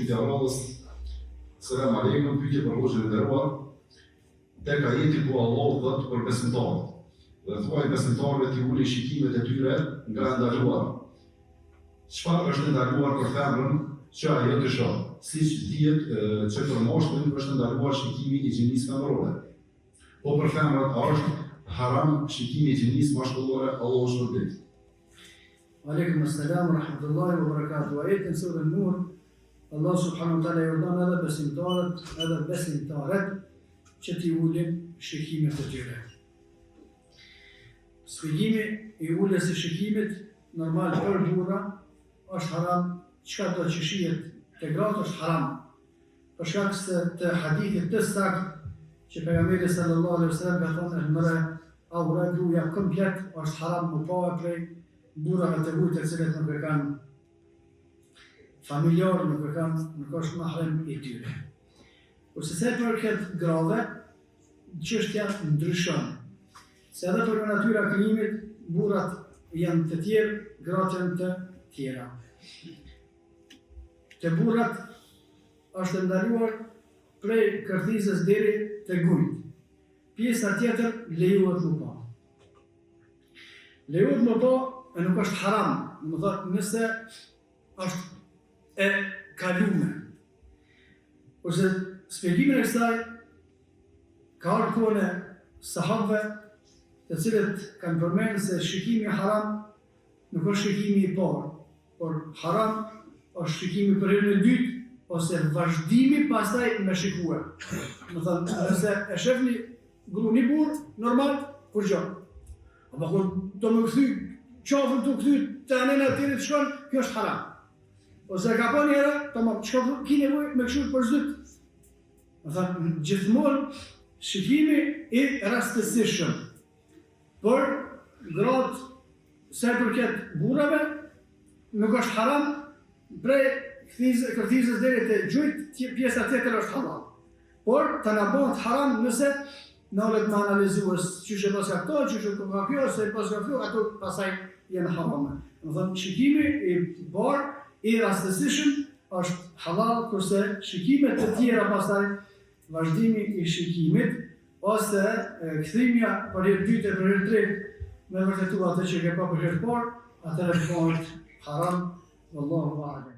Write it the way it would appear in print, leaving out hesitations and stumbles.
pyetja radhës. Selam aleikum, pyetje për Hoxhën e nderuar. Tek ajeti ku Allahu thot për besimtarët. Dhe thuaj besimtarëve t'i ulin shikimet e tyre nga ndaluar. Çfarë është ndaluar për femrën që ajo të shoh? Siç dihet që për moshën është ndaluar shikimi i gjinisë femërore. Po për femrat është haram shikimi i gjinisë maskullore, Allahu shpërblet. Aleikum assalam wa rahmatullahi wa barakatuh. Ajetin surën Nur, Allah subhanahu wa taala i urdhon edhe besimtarët që t'i ulin shikimet e tyre. Shpjegimi i uljes së shikimit normal për burra është haram, çka do të shihet te gratë është haram. Për shkak se të hadithit të saktë që pejgamberi sallallahu alaihi wasallam ka thënë mëre aura gruaja komplet është haram më pa prej burrave të vujtë të cilët nuk e kanë familjar, nuk është mahrem i tyre. Kurse se për këtë grave, çështja ndryshon. Se edhe për natyra krijimit, burrat janë të tjerë, gratë janë të tjera. Te burrat është ndaluar prej kërthizës deri te gujt. Pjesa tjetër lejohet më pa. Lejohet më pa e nuk është haram, më thotë nëse është e kalume. Kurse shpjegimin e kësaj ka ardhur kohën e sahabëve, të cilët kanë përmendur se shikimi haram nuk është shikimi i parë, por haram është shikimi për herën e dytë ose vazhdimi pastaj me shikuar. Do thonë, nëse e shefni gruan i burr, normal, kur gjë. Apo kur do më kthy qafën të kthy të anëna të tjerë të shkon, kjo është haram. Ose ka po njëra, tamam, çka ki nevojë me kështu për zot. Do thonë, gjithmonë shikimi i rastësishëm. Por gratë sa i përket burrave nuk është haram prej kërthizës deri te gjujt, pjesa tjetër është halal. Por të na bëhet haram nëse na ulet me analizuar çysh e pas ka këto, çysh e ka kjo, se pas ka kjo, ato pasaj janë harame. Do thonë shikimi i parë i rastësishëm është halal, kurse shikimet të tjera pastaj vazhdimi i shikimit ose kthimja për herë dytë e për herë tretë me vërtetuar atë që ke pa për herë parë, atëherë bëhet haram. Wallahu a'lam.